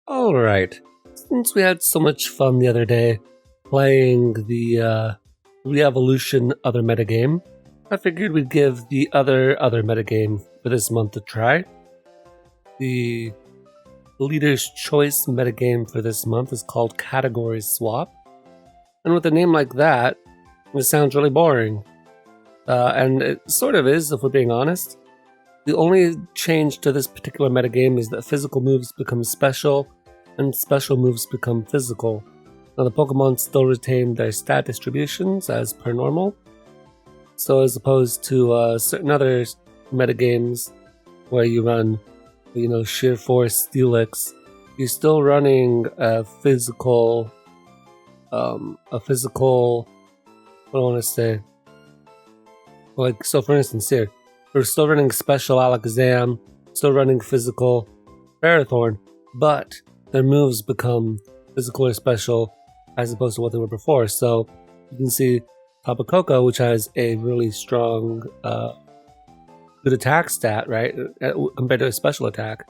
Alright, since we had so much fun the other day playing the re-evolution other metagame, I figured we'd give the other metagame for this month a try. The Leader's Choice metagame for this month is called Category Swap, and with a name like that, it sounds really boring. And it sort of is, if we're being honest. The only change to this particular metagame is that physical moves become special, and special moves become physical. Now the Pokemon still retain their stat distributions as per normal, so as opposed to certain other metagames where you run, Sheer Force, Steelix, you're still running a physical, what do I want to say? So for instance here, we're still running Special Alakazam, still running Physical Ferrothorn, but their moves become physical or special as opposed to what they were before. So you can see Tapu Koko, which has a really strong, good attack stat, right, compared to a special attack,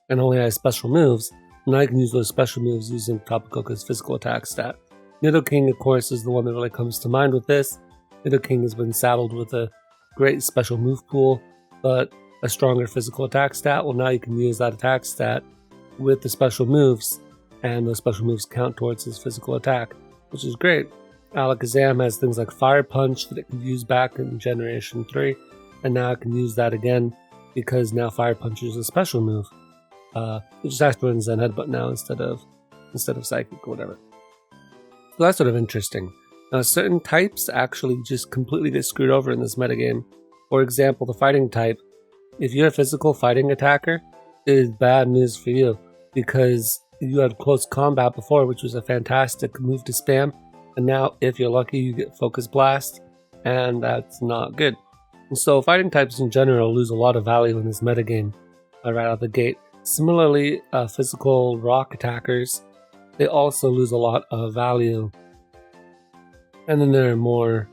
and only has special moves. Now you can use those special moves using Tapu Koko's physical attack stat. Nidoking, of course, is the one that really comes to mind with this. Nidoking has been saddled with a great special move pool, but a stronger physical attack stat. Well, now you can use that attack stat with the special moves, and those special moves count towards his physical attack, which is great. Alakazam has things like Fire Punch that it could use back in Generation 3, and now it can use that again because now Fire Punch is a special move. It just has to run Zen Headbutt now instead of Psychic or whatever. So that's sort of interesting. Now, certain types actually just completely get screwed over in this metagame. For example, the fighting type. If you're a physical fighting attacker, it is bad news for you because you had close combat before, which was a fantastic move to spam, and now if you're lucky you get Focus Blast, and that's not good. And so fighting types in general lose a lot of value in this metagame right out of the gate. Similarly, physical rock attackers, they also lose a lot of value. And then there are more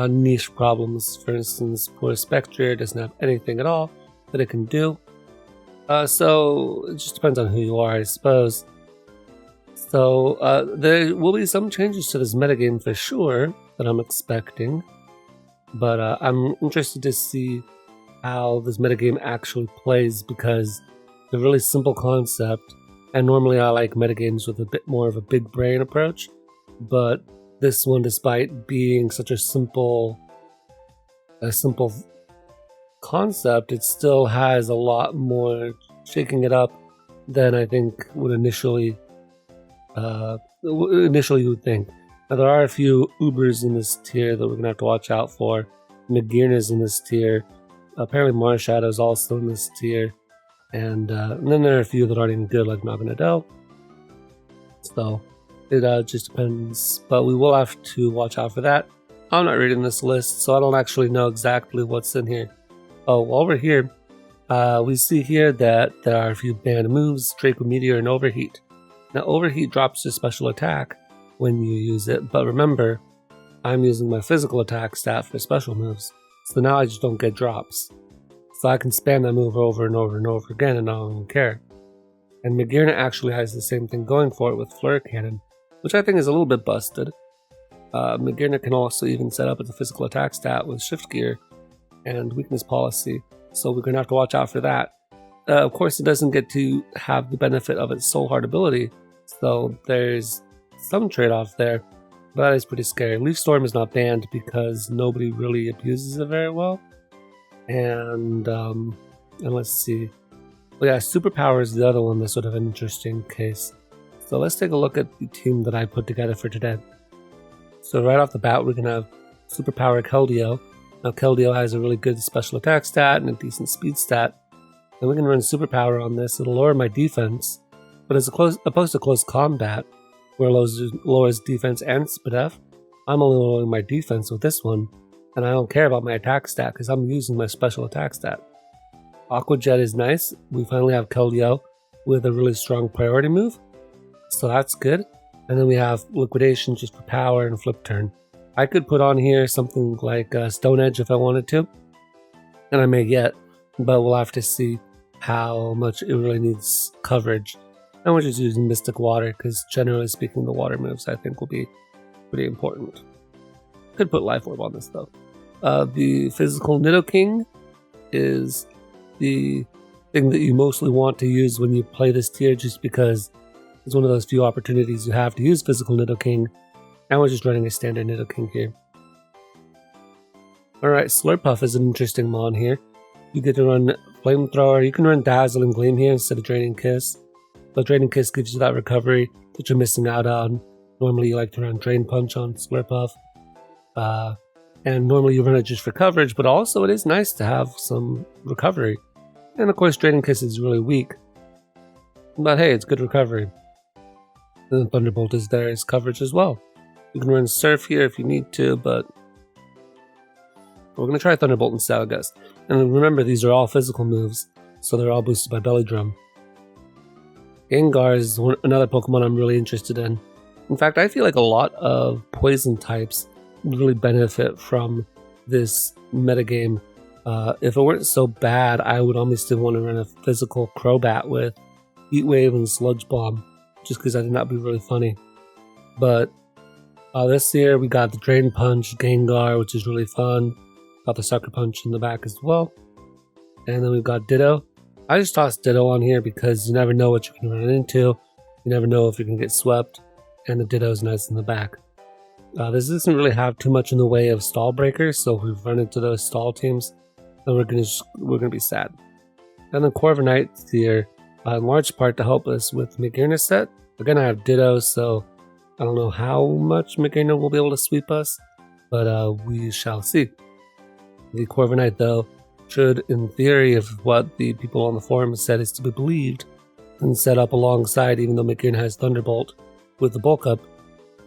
niche problems. For instance, poor Spectre doesn't have anything at all that it can do. So it just depends on who you are, I suppose. So there will be some changes to this metagame for sure that I'm expecting. But I'm interested to see how this metagame actually plays because it's a really simple concept. And normally I like metagames with a bit more of a big brain approach. But this one, despite being such a simple concept, it still has a lot more shaking it up than I think would initially you would think. Now there are a few Ubers in this tier that we're gonna have to watch out for. Nagirna's in this tier. Apparently Marshadow's also in this tier, and then there are a few that aren't even good, like Naganadel. So it just depends, but we will have to watch out for that. I'm not reading this list, so I don't actually know exactly what's in here. Oh, while we're here, we see here that there are a few banned moves, Draco Meteor and Overheat. Now Overheat drops your special attack when you use it, but remember, I'm using my physical attack stat for special moves, so now I just don't get drops. So I can spam that move over and over and over again and I don't even care. And Nagirna actually has the same thing going for it with Flare Cannon, which I think is a little bit busted. Nagirna can also even set up as a physical attack stat with Shift Gear and Weakness Policy, so we're going to have to watch out for that. Of course, it doesn't get to have the benefit of its Soul Heart ability, so there's some trade-off there, but that is pretty scary. Leaf Storm is not banned because nobody really abuses it very well. And let's see. Well, yeah, Superpower is the other one that's sort of an interesting case. So let's take a look at the team that I put together for today. So right off the bat, we're going to have Superpower Keldeo. Now Keldeo has a really good special attack stat and a decent speed stat. And we can run Superpower on this. It'll lower my defense, but as opposed to close combat, where it lowers defense and SPDF, I'm only lowering my defense with this one, and I don't care about my attack stat because I'm using my special attack stat. Aqua Jet is nice. We finally have Keldeo with a really strong priority move, so that's good. And then we have Liquidation just for power and Flip Turn. I could put on here something like Stone Edge if I wanted to, and I may yet, but we'll have to see how much it really needs coverage. And we're just using Mystic Water because generally speaking the water moves I think will be pretty important. Could put Life Orb on this though. The physical Nidoking is the thing that you mostly want to use when you play this tier, just because it's one of those few opportunities you have to use physical Nidoking, and we're just running a standard Nidoking here. Alright, Slurpuff is an interesting mon here. You get to run Flamethrower, you can run Dazzle and Gleam here instead of Draining Kiss. But Draining Kiss gives you that recovery that you're missing out on. Normally you like to run Drain Punch on Slurpuff. And normally you run it just for coverage, but also it is nice to have some recovery. And of course Draining Kiss is really weak. But hey, it's good recovery. And Thunderbolt is there as coverage as well. You can run Surf here if you need to, but we're going to try Thunderbolt instead, I guess. And remember, these are all physical moves, so they're all boosted by Belly Drum. Gengar is another Pokemon I'm really interested in. In fact, I feel like a lot of poison types really benefit from this metagame. If it weren't so bad, I would almost still want to run a physical Crobat with Heat Wave and Sludge Bomb, just because I think that'd be really funny. But this year we got the Drain Punch Gengar, which is really fun. Got the Sucker Punch in the back as well. And then we've got Ditto. I just tossed Ditto on here because you never know what you can run into. You never know if you're going to get swept. And the Ditto is nice in the back. This doesn't really have too much in the way of stall breakers, so if we've run into those stall teams, then we're gonna be sad. And then Corviknight's here, in large part to help us with Magearna set. Again, I have Ditto, so I don't know how much Magearna will be able to sweep us, but we shall see. The Corviknight, though, should, in theory, if what the people on the forum said is to be believed, and set up alongside, even though Magearna has Thunderbolt, with the bulk up,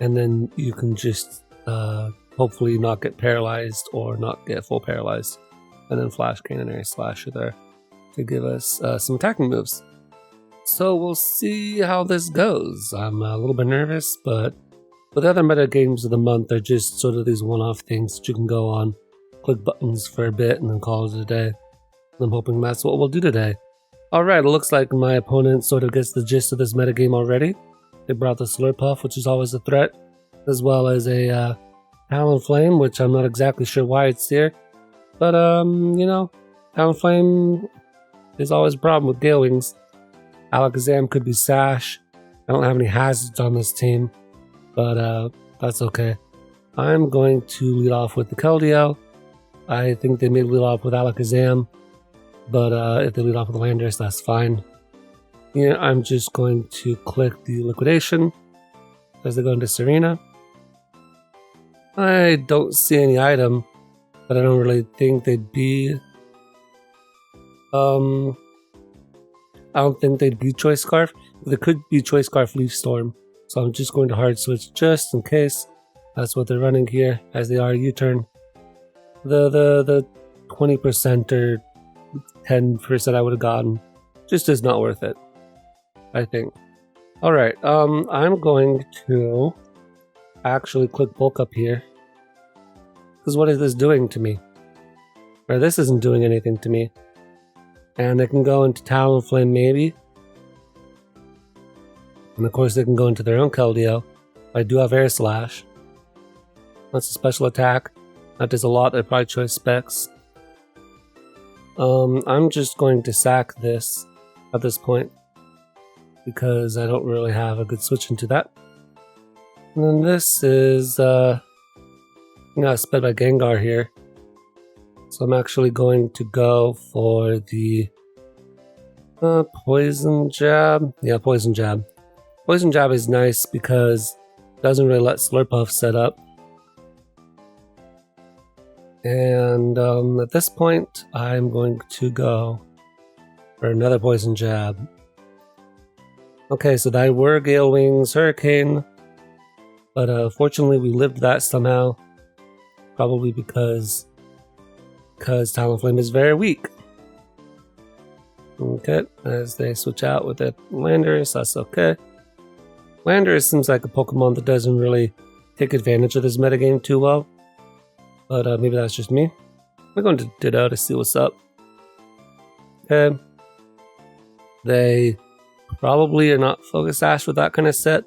and then you can just hopefully not get paralyzed or not get full paralyzed, and then Flash Cannon or Slasher there to give us some attacking moves. So we'll see how this goes. I'm a little bit nervous, but the other meta games of the month are just sort of these one-off things that you can go on, click buttons for a bit, and then call it a day. I'm hoping that's what we'll do today. Alright, it looks like my opponent sort of gets the gist of this metagame already. They brought the Slurpuff, which is always a threat, as well as a Talonflame, which I'm not exactly sure why it's here. But, you know, Talonflame is always a problem with Gale Wings. Alakazam could be Sash. I don't have any hazards on this team, but that's okay. I'm going to lead off with the Keldeo. I think they may lead off with Alakazam, but if they lead off with Landorus, that's fine. Here, I'm just going to click the Liquidation as they go into Serena. I don't see any item, but I don't really think they'd be... I don't think they'd be Choice Scarf. There could be Choice Scarf Leaf Storm, so I'm just going to Hard Switch just in case. That's what they're running here, as they are U-turn. The 20% or 10% I would have gotten just is not worth it, I think. Alright, I'm going to actually click bulk up here. Because what is this doing to me? Or this isn't doing anything to me. And they can go into Talonflame maybe. And of course they can go into their own Keldeo. I do have Air Slash. That's a special attack. That does a lot, they're probably choice specs. I'm just going to sack this at this point, because I don't really have a good switch into that. And then this is, sped by Gengar here. So I'm actually going to go for the Poison Jab. Yeah, Poison Jab. Poison Jab is nice because it doesn't really let Slurpuff set up. And at this point, I'm going to go for another Poison Jab. Okay, so that were Gale Wings Hurricane, but fortunately we lived that somehow. Probably because Talonflame is very weak. Okay, as they switch out with the Landorus, that's okay. Landorus seems like a Pokemon that doesn't really take advantage of this metagame too well. But maybe that's just me. We're going to Ditto to see what's up. Okay. They probably are not Focus Sash with that kind of set.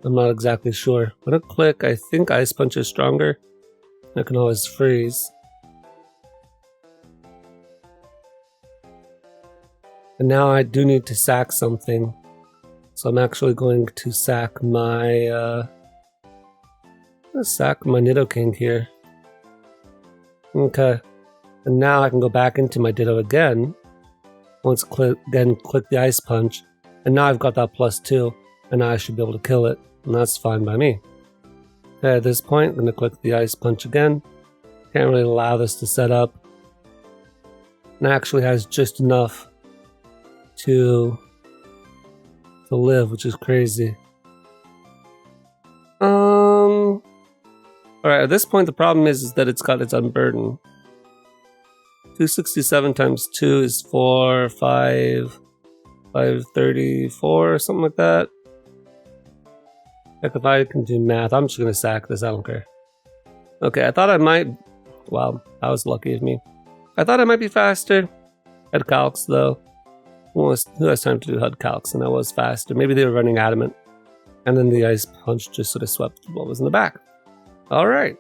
I'm not exactly sure. I'm gonna click, I think Ice Punch is stronger. I can always freeze. And now I do need to sack something. So I'm actually going to sack my Nidoking here. Okay. And now I can go back into my Ditto again. Once click the Ice Punch. And now I've got that +2. And now I should be able to kill it. And that's fine by me. Okay, at this point, I'm going to click the Ice Punch again. Can't really allow this to set up. And it actually has just enough to live, which is crazy. Alright, at this point the problem is that it's got its Unburden. 267 times 2 is 534 or something like that. Heck, if I can do math, I'm just gonna sack this, I don't care. Okay, I thought I might... Wow, that was lucky of me. I thought I might be faster. Head calcs though. Who has time to do HUD calcs? And I was faster. Maybe they were running Adamant. And then the Ice Punch just sort of swept what was in the back. Alright.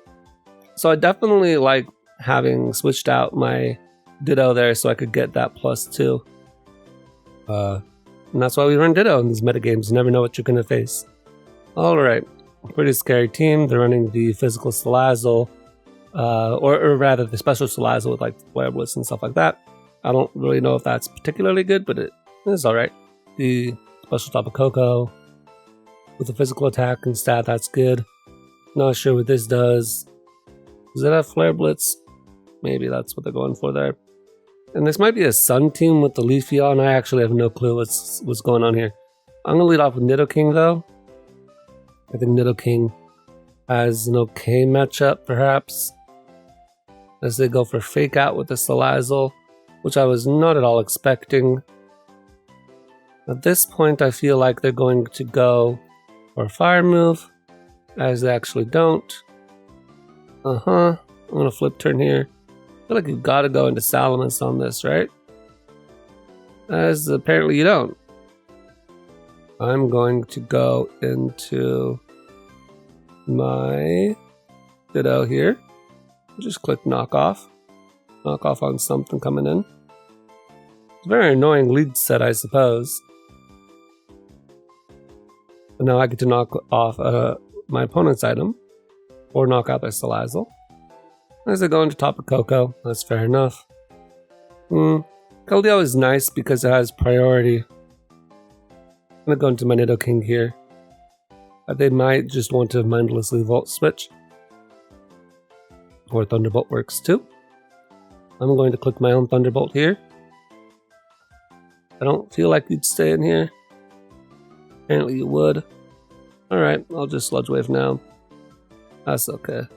So I definitely like having switched out my Ditto there so I could get that +2. And that's why we run Ditto in these metagames. You never know what you're going to face. Alright. Pretty scary team. They're running the physical Salazzle. Or rather the special Salazzle with like Flare Blitz and stuff like that. I don't really know if that's particularly good, but it is alright. The special Tapu Koko with a physical attack and stat, that's good. Not sure what this does. Does it have Flare Blitz? Maybe that's what they're going for there. And this might be a Sun team with the Leafeon. I actually have no clue what's going on here. I'm going to lead off with Nidoking though. I think Nidoking has an okay matchup perhaps. As they go for Fake Out with the Salazzle, which I was not at all expecting. At this point, I feel like they're going to go for a Fire move, as they actually don't. I'm gonna Flip Turn here. I feel like you've got to go into Salamence on this, right? As apparently you don't. I'm going to go into my Ditto here. Just click Knock Off. Knock off on something coming in. It's a very annoying lead set, I suppose. But now I get to knock off my opponent's item. Or knock out their Salazzle. As they go into Tapu Koko, that's fair enough. Keldeo is nice because it has priority. I'm going to go into my Nidoking here. They might just want to mindlessly Volt Switch. Or Thunderbolt works too. I'm going to click my own Thunderbolt here. I don't feel like you'd stay in here. Apparently you would. Alright, I'll just Sludge Wave now. That's okay.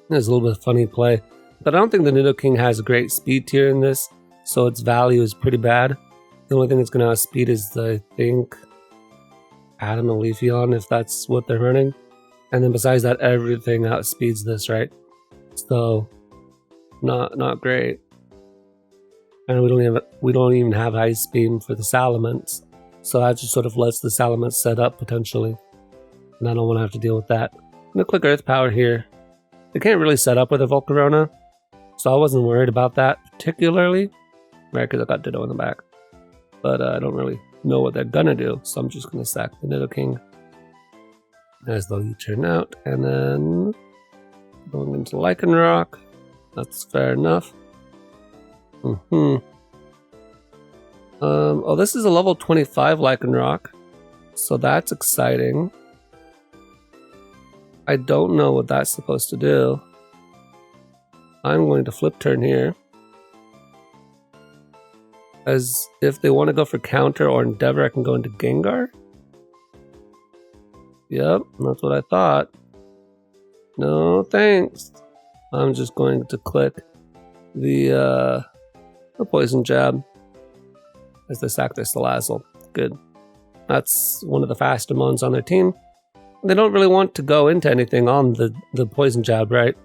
There's a little bit of funny play. But I don't think the Nidoking has a great speed tier in this, so its value is pretty bad. The only thing that's going to outspeed is, I think, Adam and Leafeon, if that's what they're running. And then besides that, everything outspeeds this, right? So, not great. And we don't even have Ice Beam for the Salamence, so that just sort of lets the Salamence set up potentially. And I don't want to have to deal with that. I'm gonna click Earth Power here. They can't really set up with a Volcarona, so I wasn't worried about that particularly, right? Because I got Ditto in the back. But I don't really know what they're gonna do, so I'm just gonna sack the Nidoking as though you turn out, and then going into Lycanroc. That's fair enough. Oh, this is a level 25 Lycanroc, so that's exciting. I don't know what that's supposed to do. I'm going to Flip Turn here. As if they want to go for Counter or Endeavor, I can go into Gengar. Yep, that's what I thought. No thanks. I'm just going to click the Poison Jab as they sack their Salazzle. Good. That's one of the faster Mons on their team. They don't really want to go into anything on the Poison Jab, right?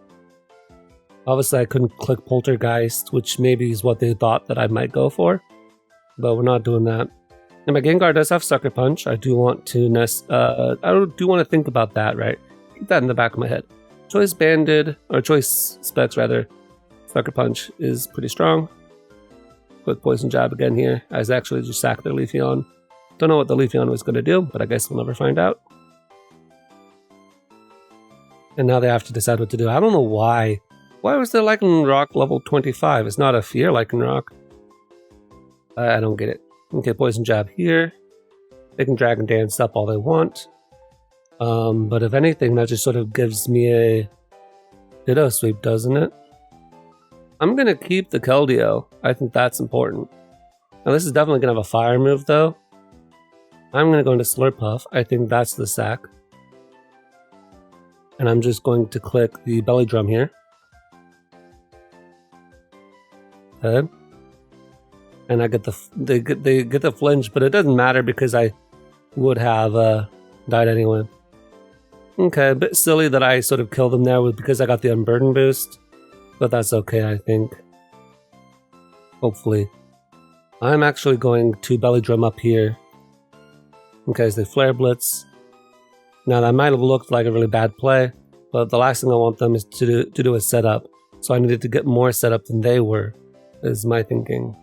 Obviously, I couldn't click Poltergeist, which maybe is what they thought that I might go for, but we're not doing that. And my Gengar does have Sucker Punch. I do want to think about that, right? Keep that in the back of my head. Choice Banded, or Choice Specs rather, Sucker Punch is pretty strong. Quick Poison Jab again here. I was actually just sacked their Leafeon. Don't know what the Leafeon was going to do, but I guess we'll never find out. And now they have to decide what to do. I don't know why. Why was their Lycanroc level 25? It's not a Fear Lycanroc. I don't get it. Okay, Poison Jab here. They can Dragon Dance up all they want. But if anything, that just sort of gives me a Ditto Sweep, doesn't it? I'm going to keep the Keldeo. I think that's important. Now, this is definitely going to have a Fire move, though. I'm going to go into Slurpuff. I think that's the sack. And I'm just going to click the Belly Drum here. Okay. And I get they get the flinch, but it doesn't matter because I would have died anyway. Okay, a bit silly that I sort of killed them there because I got the Unburden boost, but that's okay, I think. Hopefully. I'm actually going to Belly Drum up here. Okay, as they Flare Blitz. Now that might have looked like a really bad play, but the last thing I want them is to do a setup. So I needed to get more setup than they were, is my thinking.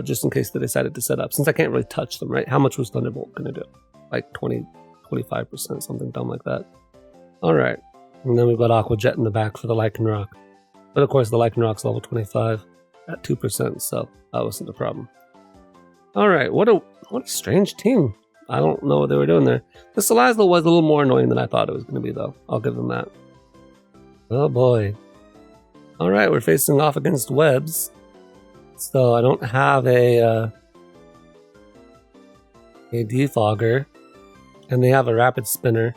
Just in case they decided to set up. Since I can't really touch them, right? How much was Thunderbolt going to do? Like 20, 25%, something dumb like that. Alright. And then we've got Aqua Jet in the back for the Lycanroc. But of course the Lycanroc's level 25 at 2%, so that wasn't a problem. Alright, what a strange team. I don't know what they were doing there. The Salazzle was a little more annoying than I thought it was going to be, though. I'll give them that. Oh boy. Alright, we're facing off against Webs. So I don't have a Defogger, and they have a Rapid Spinner.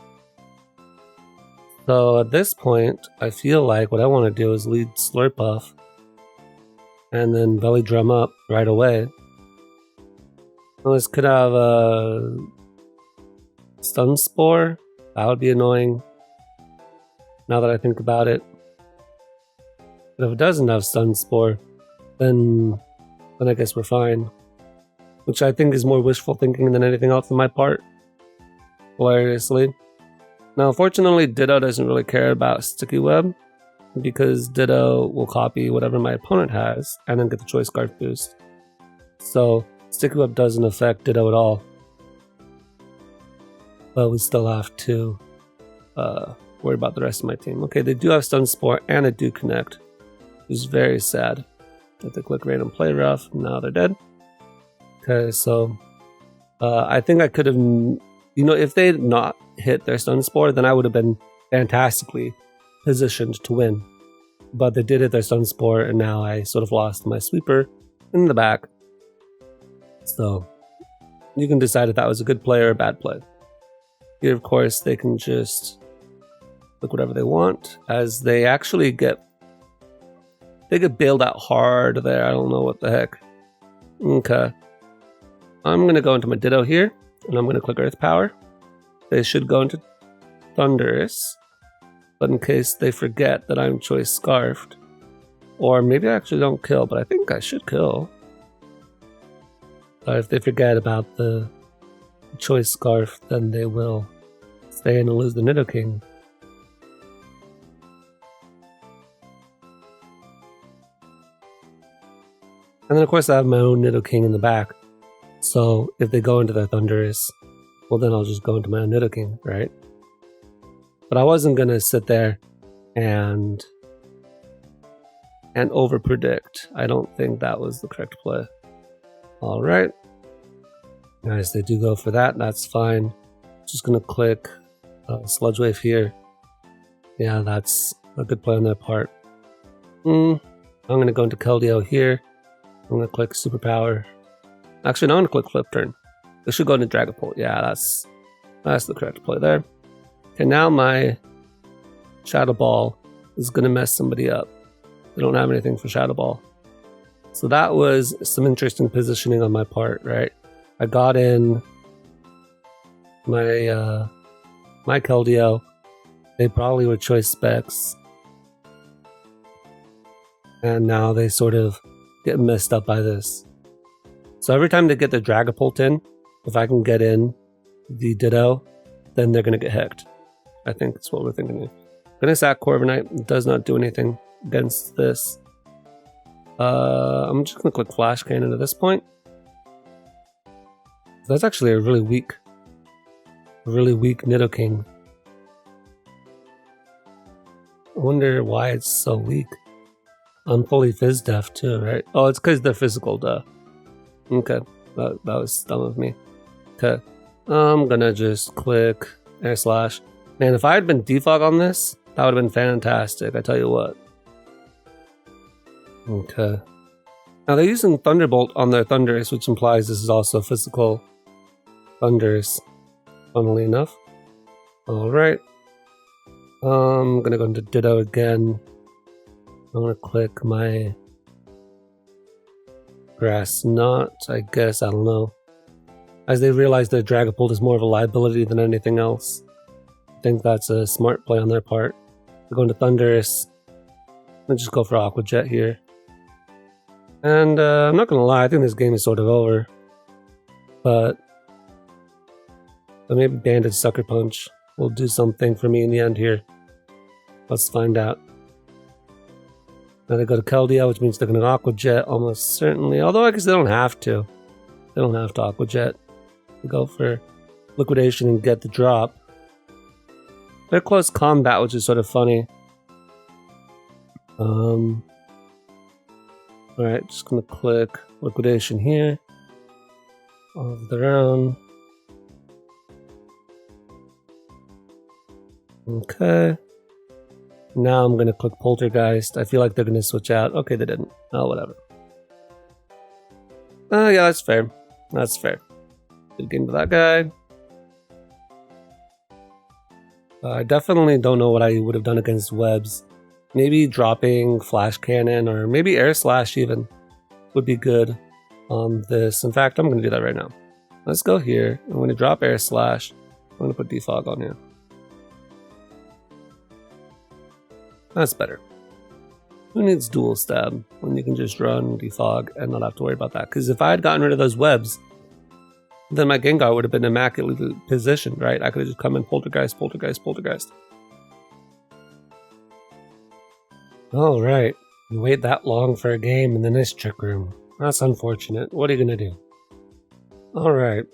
So at this point, I feel like what I want to do is lead Slurpuff, and then Belly Drum up right away. Well, this could have a Stun Spore. That would be annoying, now that I think about it. But if it doesn't have Stun Spore, then I guess we're fine. Which I think is more wishful thinking than anything else on my part. Hilariously. Now, fortunately, Ditto doesn't really care about Sticky Web, because Ditto will copy whatever my opponent has, and then get the Choice Scarf boost. So, Sticky Web doesn't affect Ditto at all. But we still have to worry about the rest of my team. Okay, they do have Stun Spore, and they do connect. Which is very sad. If they click Random Play Rough, now they're dead. Okay, so I think I could have, if they had not hit their Stun Spore, then I would have been fantastically positioned to win. But they did hit their Stun Spore, and now I sort of lost my Sweeper in the back. So you can decide if that was a good play or a bad play. Here, of course, they can just click whatever they want, as they actually get bailed out hard there. I don't know what the heck. Okay. I'm going to go into my Ditto here, and I'm going to click Earth Power. They should go into Thundurus, but in case they forget that I'm Choice Scarfed, or maybe I actually don't kill, but I think I should kill. If they forget about the Choice Scarf, then they will stay in and lose the Nidoking. And then of course I have my own Nidoking in the back. So if they go into their Thundurus, well then I'll just go into my own Nidoking, right? But I wasn't going to sit there and overpredict. I don't think that was the correct play. Alright. Nice, they do go for that, that's fine. Just going to click Sludge Wave here. Yeah, that's a good play on their part. I'm going to go into Keldeo here. I'm going to click Superpower. Actually, no, I'm going to click Flip Turn. They should go into Dragapult. Yeah, that's the correct play there. Okay, now my Shadow Ball is going to mess somebody up. They don't have anything for Shadow Ball. So that was some interesting positioning on my part, right? I got in my my Keldeo. They probably were Choice Specs. And now they sort of get messed up by this. So every time they get the Dragapult in, if I can get in the Ditto, then they're going to get hecked. I think that's what we're thinking here. Gonna sack Corviknight. It does not do anything against this. I'm just gonna click Flash Cannon at this point. That's actually a really weak Nidoking. I wonder why it's so weak. I'm fully Fizz Def too, right? Oh, it's because they're physical, duh. Okay, that was dumb of me. Okay, I'm gonna just click Air Slash. Man, if I had been defog on this, that would have been fantastic, I tell you what. Okay. Now they're using Thunderbolt on their Thundurus, which implies this is also physical Thundurus, funnily enough. Alright. I'm gonna go into Ditto again. I'm gonna click my Grass Knot, I guess, I don't know. As they realize that Dragapult is more of a liability than anything else. I think that's a smart play on their part. They're going to Thundurus. Let's just go for Aqua Jet here. And I'm not gonna lie, I think this game is sort of over. But maybe Banded Sucker Punch will do something for me in the end here. Let's find out. Now they go to Keldeo, which means they're going to Aqua Jet almost certainly. Although I guess they don't have to. They don't have to Aqua Jet. They go for Liquidation and get the drop. They're close combat, which is sort of funny. Alright, just gonna click Liquidation here. Of the round. Okay. Now I'm gonna click Poltergeist. I feel like they're gonna switch out. Okay, they didn't. Oh, whatever. Oh, yeah, that's fair. That's fair. Good game to that guy. I definitely don't know what I would have done against Webs. Maybe dropping Flash Cannon or maybe Air Slash even would be good on this. In fact, I'm going to do that right now. Let's go here. I'm going to drop Air Slash. I'm going to put Defog on here. That's better. Who needs Dual Stab when you can just run Defog and not have to worry about that? Because if I had gotten rid of those webs, then my Gengar would have been immaculately positioned, right? I could have just come in Poltergeist, Poltergeist, Poltergeist. Alright. You wait that long for a game in the nice Trick Room. That's unfortunate. What are you going to do? Alright.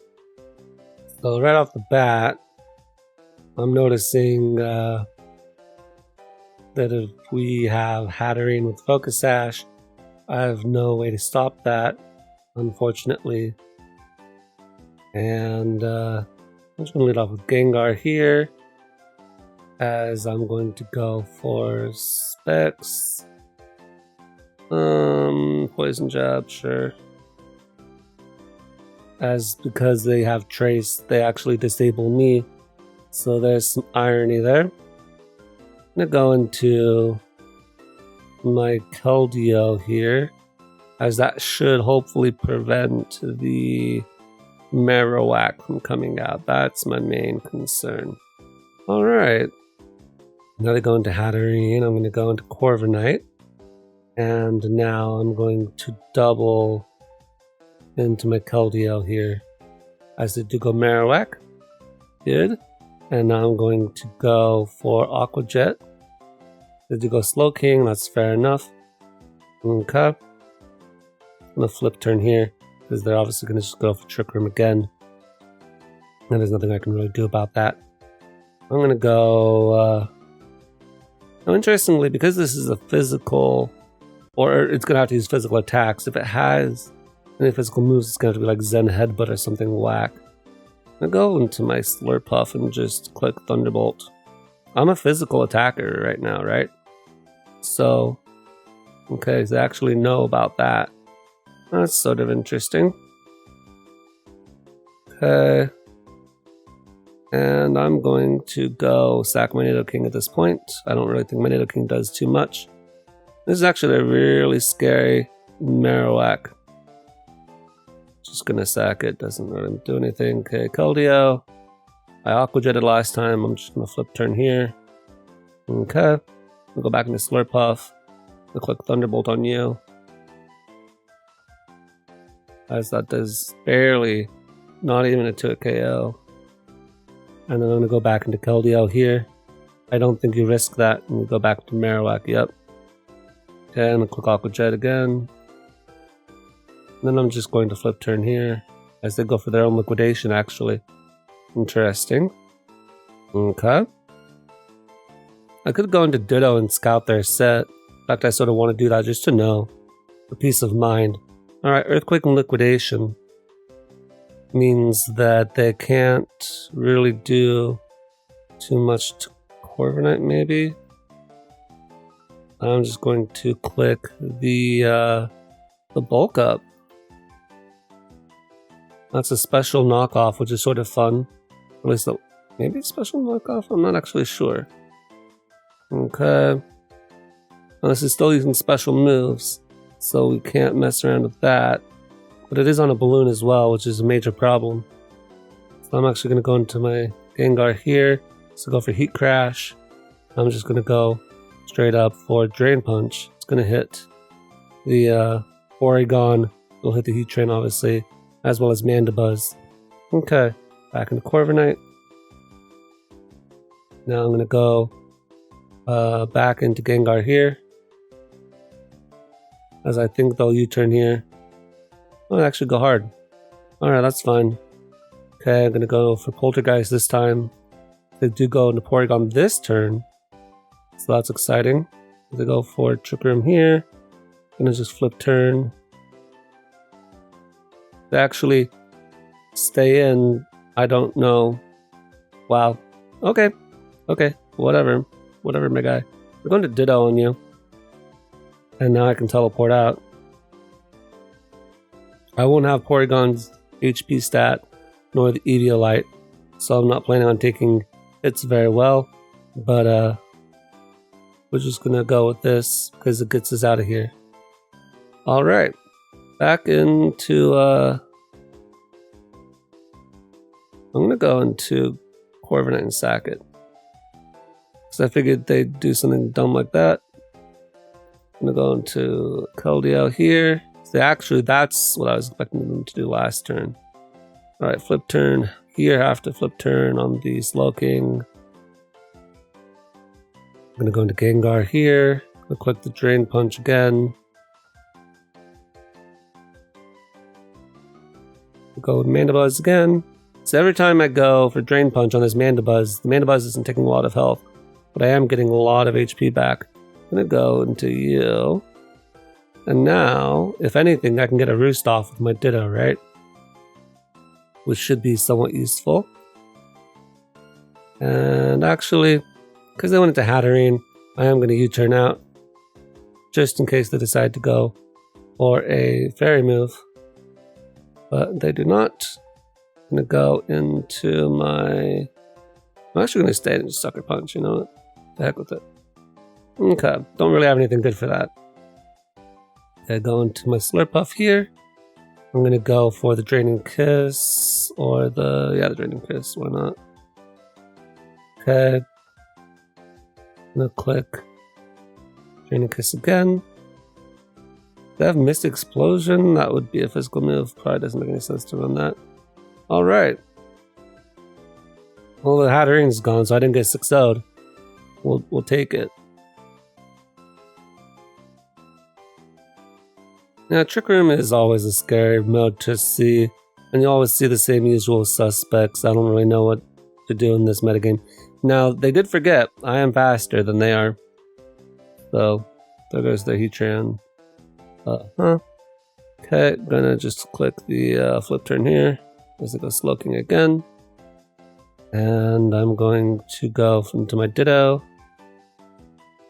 So right off the bat, I'm noticing that if we have Hatterene with Focus Sash, I have no way to stop that, unfortunately. And I'm just going to lead off with Gengar here, as I'm going to go for Specs. Poison Jab, sure. As because they have Trace, they actually disable me, so there's some irony there. I'm going to go into my Keldeo here, as that should hopefully prevent the Marowak from coming out. That's my main concern. Alright. Now they go into Hatterene. I'm going to go into Corviknight. And now I'm going to double into my Keldeo here. As they do go Marowak. Good. And now I'm going to go for Aqua Jet. They do go Slowking. That's fair enough. Okay. I'm going to flip turn here, because they're obviously going to just go for Trick Room again. And there's nothing I can really do about that. I'm going to go... Now, interestingly, because this is a physical... Or it's going to have to use physical attacks. If it has any physical moves, it's going to have to be like Zen Headbutt or something whack. I'm going to go into my Slurpuff and just click Thunderbolt. I'm a physical attacker right now, right? So... Okay, so they actually know about that. That's sort of interesting. Okay. And I'm going to go sack my Nidoking at this point. I don't really think my Nidoking does too much. This is actually a really scary Marowak. Just gonna sack it, doesn't really do anything. Okay, Keldeo. I Aqua Jetted last time, I'm just gonna flip turn here. Okay. We'll go back into Slurpuff. I'll click Thunderbolt on you. As that does barely, not even a 2 KO. And then I'm going to go back into Keldeo here. I don't think you risk that. And we go back to Marowak, yep. Okay, and I'll click Aqua Jet again. And then I'm just going to flip turn here. As they go for their own liquidation, actually. Interesting. Okay. I could go into Ditto and scout their set. In fact, I sort of want to do that just to know. For peace of mind. Alright, Earthquake and Liquidation means that they can't really do too much to Corviknight, maybe? I'm just going to click the bulk up. That's a special knockoff, which is sort of fun. At least, maybe a special knockoff? I'm not actually sure. Okay. Well, this is still using special moves, so we can't mess around with that. But it is on a balloon as well, which is a major problem. So I'm actually going to go into my Gengar here. So go for Heat Crash. I'm just going to go straight up for Drain Punch. It's going to hit the Porygon. It'll hit the Heat Train, obviously, as well as Mandibuzz. Okay, back into Corviknight. Now I'm going to go back into Gengar here. As I think they'll U-turn here. I'll actually go hard. Alright, that's fine. Okay, I'm going to go for Poltergeist this time. They do go into Porygon this turn. So that's exciting. They go for Trick Room here. I'm going to just flip turn. They actually stay in. I don't know. Wow. Okay. Okay. Whatever. Whatever, my guy. We're going to Ditto on you. And now I can teleport out. I won't have Porygon's HP stat, nor the Eviolite, so I'm not planning on taking hits very well, but we're just gonna go with this, because it gets us out of here. Alright, back into, I'm gonna go into Corviknight and sack it, because I figured they'd do something dumb like that. I'm gonna go into Keldeo here. So actually, that's what I was expecting them to do last turn. Alright, flip turn. Here, have to flip turn on the Slowking. I'm gonna go into Gengar here. I'm gonna click the Drain Punch again. Go with Mandibuzz again. So every time I go for Drain Punch on this Mandibuzz, the Mandibuzz isn't taking a lot of health, but I am getting a lot of HP back. I'm gonna go into you. And now, if anything, I can get a Roost off with my Ditto, right? Which should be somewhat useful. And actually, because they went into Hatterene, I am going to U-turn out. Just in case they decide to go for a Fairy move. But they do not. I'm going to go into my... I'm actually going to stay and just Sucker Punch, you know what? The heck with it. Okay, don't really have anything good for that. I go into my Slurpuff here. I'm going to go for the Draining Kiss, or the Draining Kiss, why not? Okay. I'm going to click Draining Kiss again. They have Mist Explosion, that would be a physical move, probably doesn't make any sense to run that. Alright. Well, the Hatterene's gone, so I didn't get 6-0'd. We'll take it. Now, Trick Room is always a scary mode to see, and you always see the same usual suspects. I don't really know what to do in this metagame. Now, they did forget, I am faster than they are. So, there goes their Heatran. Okay, gonna just click the flip turn here, as I go Slowking again. And I'm going to go into my Ditto.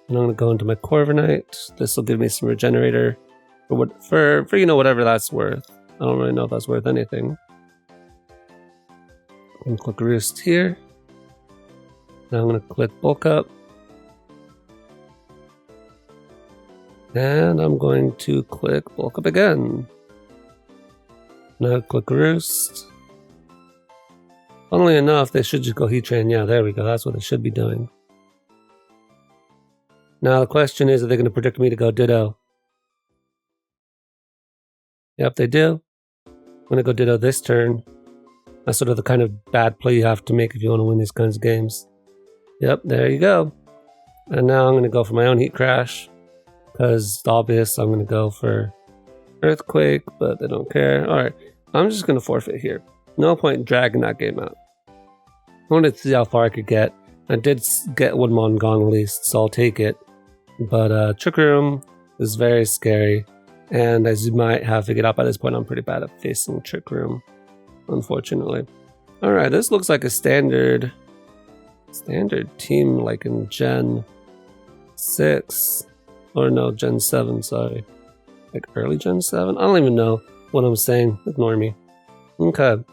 And I'm gonna go into my Corviknight. This will give me some Regenerator. For you know, whatever that's worth. I don't really know if that's worth anything. I'm going to click Roost here. Now I'm going to click Bulk Up. And I'm going to click Bulk Up again. Now click Roost. Funnily enough, they should just go Heatran. Yeah, there we go. That's what they should be doing. Now the question is, are they going to predict me to go Ditto? Yep, they do. I'm going to go Ditto this turn. That's sort of the kind of bad play you have to make if you want to win these kinds of games. Yep, there you go. And now I'm going to go for my own Heat Crash. Because it's obvious I'm going to go for Earthquake, but they don't care. Alright, I'm just going to forfeit here. No point in dragging that game out. I wanted to see how far I could get. I did get one Mon Gong at least, so I'll take it. But Trick Room is very scary. And as you might have figured out by this point, I'm pretty bad at facing Trick Room, unfortunately. Alright, this looks like a standard team like in Gen 6. Or no, Gen 7, sorry. Like early Gen 7? I don't even know what I'm saying. Ignore me. Okay.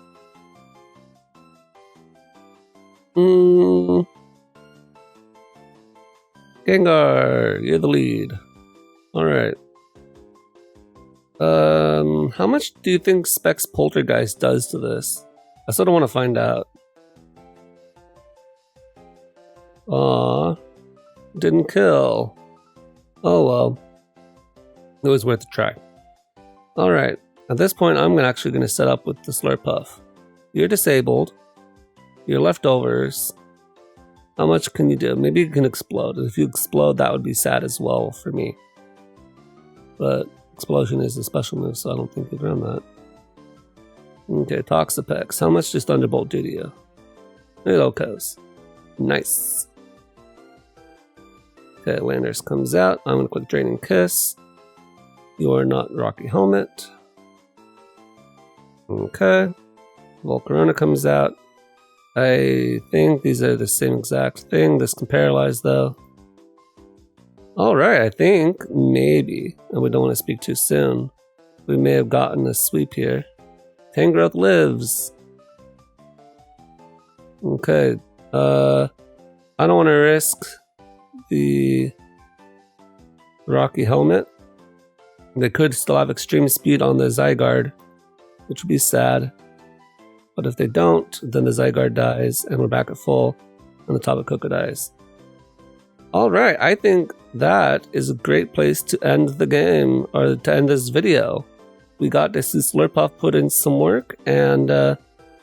Gengar, you're the lead. Alright. How much do you think Specs Poltergeist does to this? I sort of want to find out. Aww. Didn't kill. Oh well. It was worth a try. Alright. At this point, I'm actually going to set up with the Slurpuff. You're disabled. Your leftovers. How much can you do? Maybe you can explode. If you explode, that would be sad as well for me. But explosion is a special move, so I don't think you'd run that. Okay, Toxapex. How much does Thunderbolt do to you? It goes. Nice. Okay, Landers comes out. I'm going to click Draining Kiss. You are not Rocky Helmet. Okay. Volcarona comes out. I think these are the same exact thing. This can paralyze though. Alright, I think maybe, and we don't want to speak too soon, we may have gotten a sweep here. Tangrowth lives. Okay. I don't want to risk the Rocky Helmet. They could still have extreme speed on the Zygarde, which would be sad. But if they don't, then the Zygarde dies, and we're back at full, and the Tabacoco dies. Alright, I think that is a great place to end the game, or to end this video. We got to see Slurpuff put in some work, and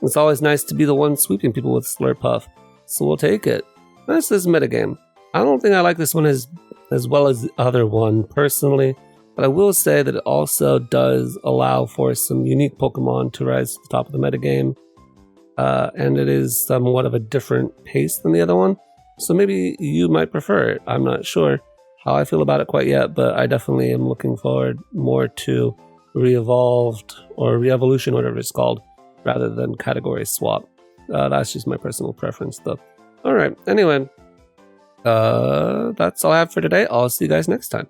it's always nice to be the one sweeping people with Slurpuff, so we'll take it. That's this metagame. I don't think I like this one as well as the other one, personally. But I will say that it also does allow for some unique Pokemon to rise to the top of the metagame. And it is somewhat of a different pace than the other one. So maybe you might prefer it. I'm not sure how I feel about it quite yet, but I definitely am looking forward more to Re-Evolved or Re-Evolution, whatever it's called, rather than Category Swap. That's just my personal preference though. Alright, anyway, that's all I have for today. I'll see you guys next time.